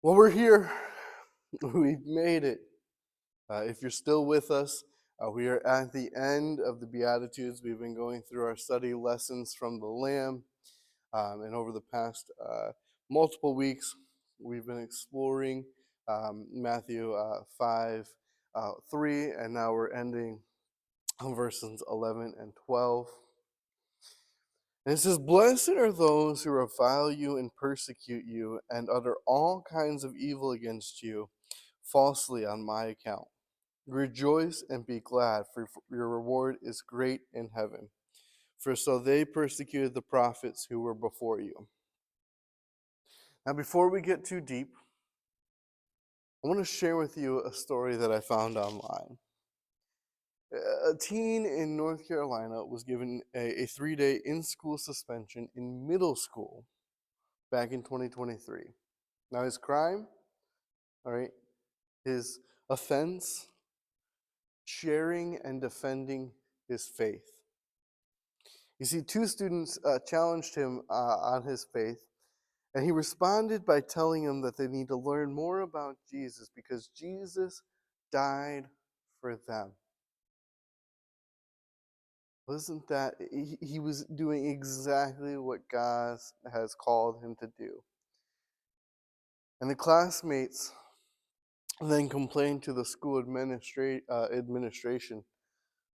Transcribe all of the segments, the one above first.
Well, we're here. We've made it. If you're still with us, we are at the end of the Beatitudes. We've been going through our study lessons from the Lamb, and over the past multiple weeks, we've been exploring Matthew 5, 3, and now we're ending on verses 11 and 12. And it says, "Blessed are those who revile you and persecute you and utter all kinds of evil against you falsely on my account. Rejoice and be glad, for your reward is great in heaven. For so they persecuted the prophets who were before you." Now, before we get too deep, I want to share with you a story that I found online. A teen in North Carolina was given a 3-day in school suspension in middle school back in 2023. Now, his crime, all right, his offense, sharing and defending his faith. You see, two students challenged him on his faith, and he responded by telling them that they need to learn more about Jesus because Jesus died for them. Wasn't that, he was doing exactly what God has called him to do. And the classmates then complained to the school administration,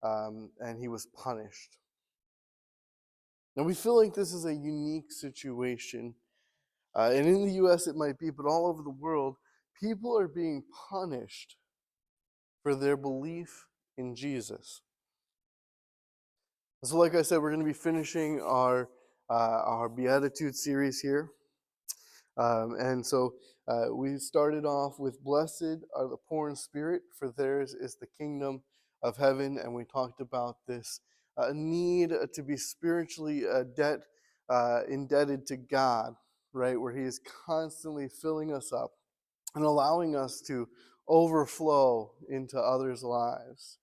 and he was punished. Now, we feel like this is a unique situation. And in the US, it might be, but all over the world, people are being punished for their belief in Jesus. So, like I said, we're going to be finishing our Beatitude series here. And so we started off with "Blessed are the poor in spirit, for theirs is the kingdom of heaven." And we talked about this need to be spiritually indebted to God, right? Where He is constantly filling us up and allowing us to overflow into others' lives.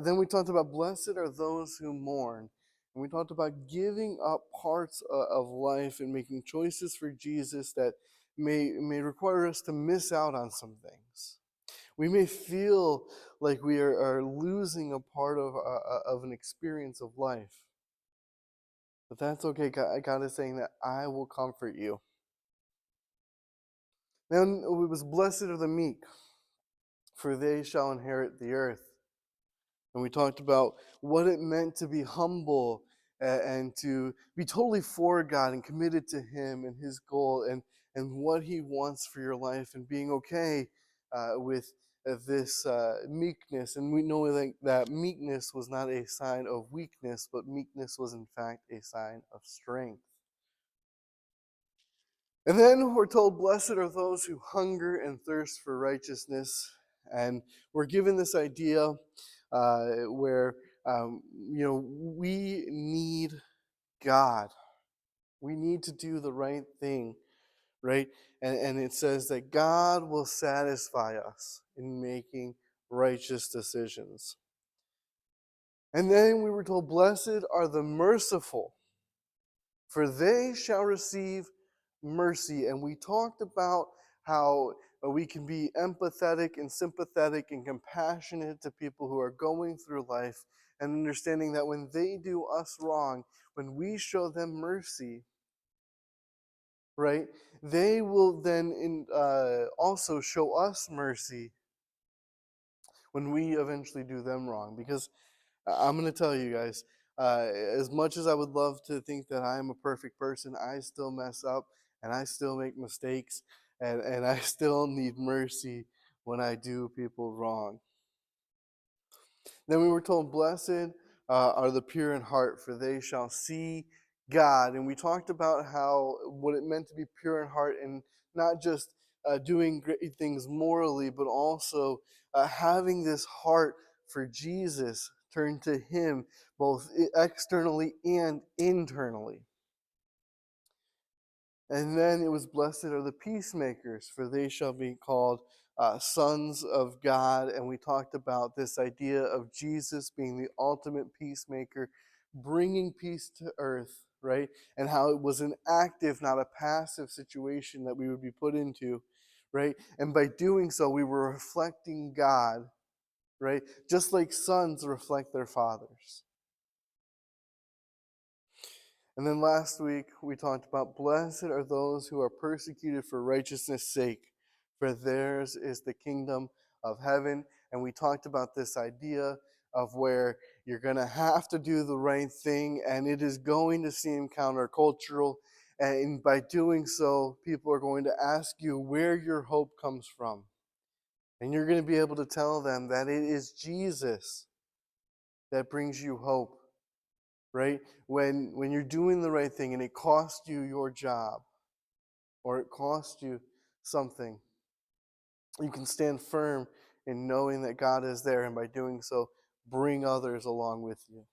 Then we talked about "Blessed are those who mourn." And we talked about giving up parts of life and making choices for Jesus that may require us to miss out on some things. We may feel like we are losing a part of an experience of life. But that's okay. God is saying that I will comfort you. Then it was "Blessed are the meek, for they shall inherit the earth." And we talked about what it meant to be humble and to be totally for God and committed to Him and His goal and what He wants for your life, and being okay with this meekness. And we know that meekness was not a sign of weakness, but meekness was in fact a sign of strength. And then we're told, "Blessed are those who hunger and thirst for righteousness." And we're given this idea where, we need God. We need to do the right thing, right? And it says that God will satisfy us in making righteous decisions. And then we were told, "Blessed are the merciful, for they shall receive mercy." And we talked about how we can be empathetic and sympathetic and compassionate to people who are going through life, and understanding that when they do us wrong, when we show them mercy, right, they will then also show us mercy when we eventually do them wrong. Because I'm going to tell you guys, as much as I would love to think that I am a perfect person, I still mess up and I still make mistakes, and I still need mercy when I do people wrong. Then we were told, "Blessed are the pure in heart, for they shall see God." And we talked about how what it meant to be pure in heart, and not just doing great things morally, but also having this heart for Jesus, turn to Him both externally and internally. And then it was, "Blessed are the peacemakers, for they shall be called sons of God." And we talked about this idea of Jesus being the ultimate peacemaker, bringing peace to earth, right? And how it was an active, not a passive situation that we would be put into, right? And by doing so, we were reflecting God, right? Just like sons reflect their fathers. And then last week, we talked about blessed are those who are persecuted for righteousness' sake, for theirs is the kingdom of heaven. And we talked about this idea of where you're going to have to do the right thing, and it is going to seem countercultural. And by doing so, people are going to ask you where your hope comes from. And you're going to be able to tell them that it is Jesus that brings you hope, right? When you're doing the right thing and it costs you your job or it costs you something, you can stand firm in knowing that God is there, and by doing so, bring others along with you.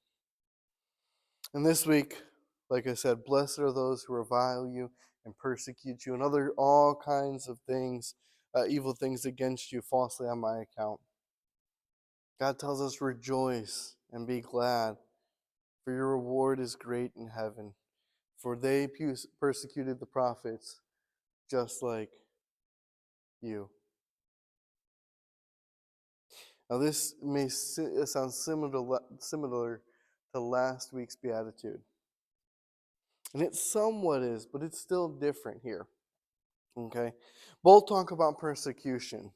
And this week, like I said, blessed are those who revile you and persecute you and other all kinds of things, evil things against you falsely on my account. God tells us, rejoice and be glad, for your reward is great in heaven. For they persecuted the prophets just like you. Now, this may sound similar to last week's Beatitude. And it somewhat is, but it's still different here. Okay? Both talk about persecution.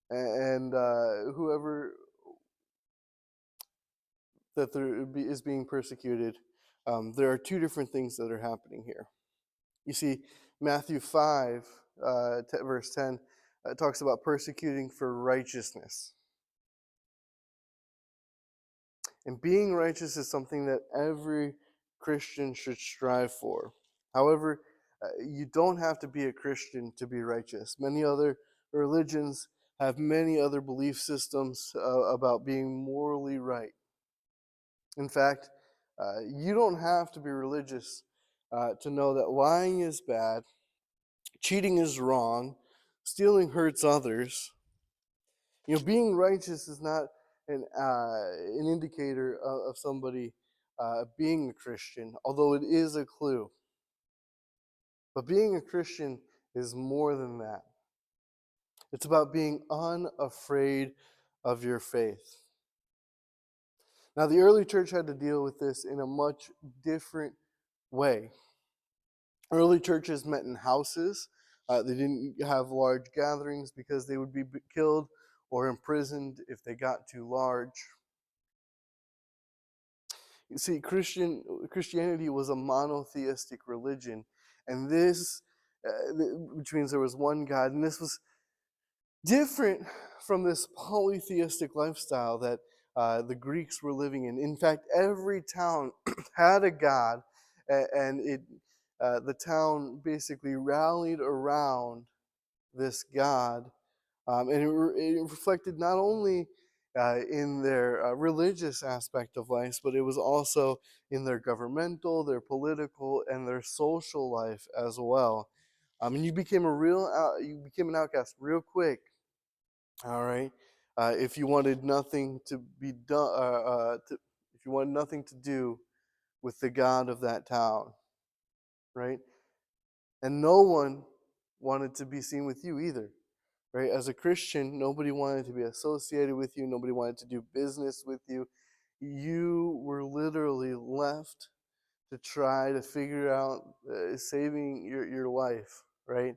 And whoever that is being persecuted, there are two different things that are happening here. You see, Matthew 5, verse 10, talks about persecuting for righteousness. And being righteous is something that every Christian should strive for. However, you don't have to be a Christian to be righteous. Many other religions have many other belief systems about being morally right. In fact, you don't have to be religious to know that lying is bad, cheating is wrong, stealing hurts others. Being righteous is not an indicator of somebody being a Christian, although it is a clue. But being a Christian is more than that. It's about being unafraid of your faith. Now, the early church had to deal with this in a much different way. Early churches met in houses. They didn't have large gatherings because they would be killed or imprisoned if they got too large. You see, Christianity was a monotheistic religion, and this, which means there was one God, and this was different from this polytheistic lifestyle that the Greeks were living in. In fact, every town had a god, and the town basically rallied around this god, and it reflected not only in their religious aspect of life, but it was also in their governmental, their political, and their social life as well. And you became an outcast real quick. All right, if you wanted nothing to be done, if you wanted nothing to do with the God of that town, right, and no one wanted to be seen with you either. Right? As a Christian, nobody wanted to be associated with you. Nobody wanted to do business with you. You were literally left to try to figure out saving your life, right?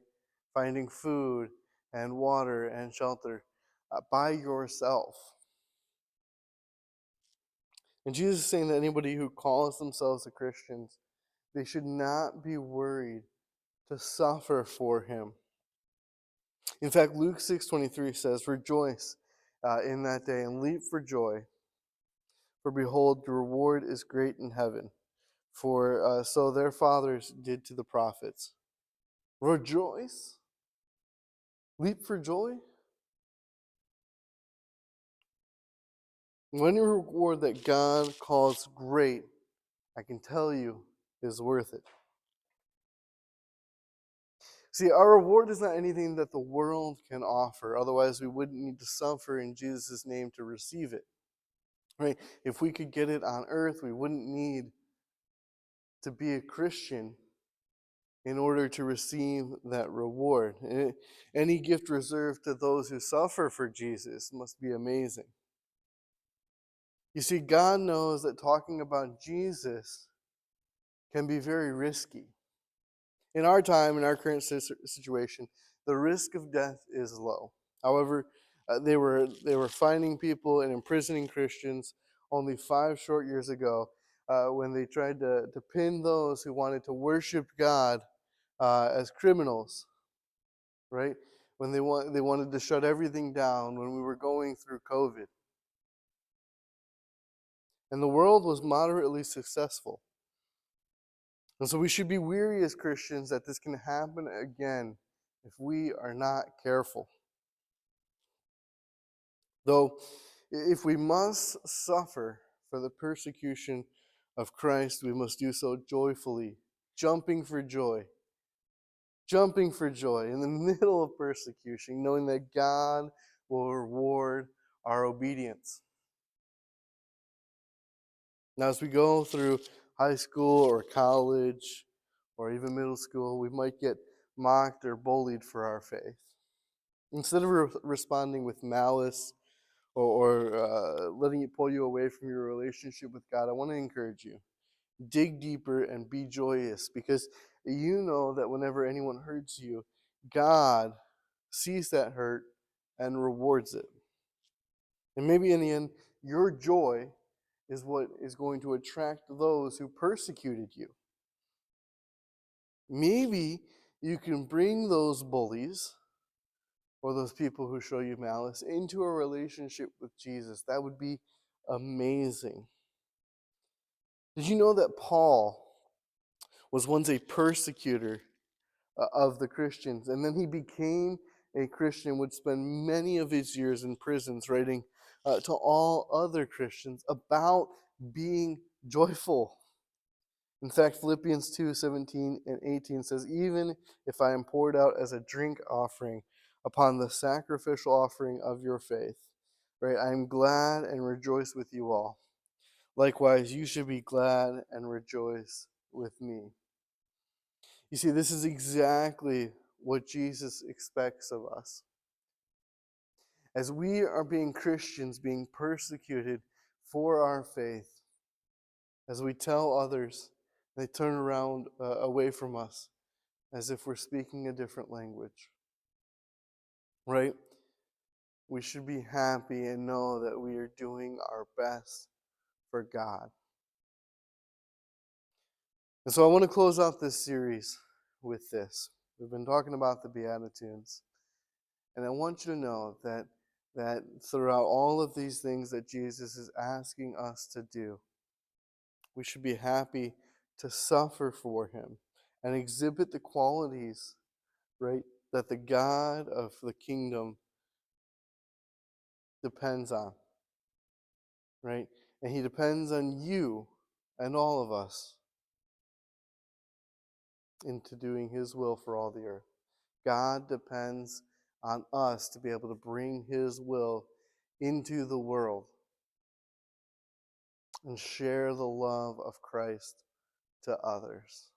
Finding food and water and shelter by yourself. And Jesus is saying that anybody who calls themselves a Christian, they should not be worried to suffer for him. In fact, Luke 6:23 says, rejoice in that day and leap for joy, for behold, your reward is great in heaven. For so their fathers did to the prophets. Rejoice? Leap for joy? When your reward that God calls great, I can tell you, is worth it. See, our reward is not anything that the world can offer. Otherwise, we wouldn't need to suffer in Jesus' name to receive it. Right? If we could get it on earth, we wouldn't need to be a Christian in order to receive that reward. Any gift reserved to those who suffer for Jesus must be amazing. You see, God knows that talking about Jesus can be very risky. In our time, in our current situation, the risk of death is low. However, they were finding people and imprisoning Christians only 5 short years ago when they tried to pin those who wanted to worship God as criminals, right? When they wanted to shut everything down when we were going through COVID, and the world was moderately successful. And so we should be weary as Christians that this can happen again if we are not careful. Though, if we must suffer for the persecution of Christ, we must do so joyfully, jumping for joy. Jumping for joy in the middle of persecution, knowing that God will reward our obedience. Now, as we go through high school or college or even middle school, we might get mocked or bullied for our faith. Instead of responding with malice or letting it pull you away from your relationship with God, I want to encourage you. Dig deeper and be joyous, because you know that whenever anyone hurts you, God sees that hurt and rewards it. And maybe in the end, your joy is what is going to attract those who persecuted you. Maybe you can bring those bullies or those people who show you malice into a relationship with Jesus. That would be amazing. Did you know that Paul was once a persecutor of the Christians, and then he became a Christian, would spend many of his years in prisons writing to all other Christians about being joyful? In fact, Philippians 2:17 and 18 says, "Even if I am poured out as a drink offering upon the sacrificial offering of your faith, right, I am glad and rejoice with you all. Likewise, you should be glad and rejoice with me." You see, this is exactly what Jesus expects of us. As we are being Christians, being persecuted for our faith, as we tell others, they turn around away from us as if we're speaking a different language, right? We should be happy and know that we are doing our best for God. And so I want to close out this series with this. We've been talking about the Beatitudes. And I want you to know that throughout all of these things that Jesus is asking us to do, we should be happy to suffer for him and exhibit the qualities, right, that the God of the kingdom depends on, right? And he depends on you and all of us into doing his will for all the earth. God depends on us to be able to bring his will into the world and share the love of Christ to others.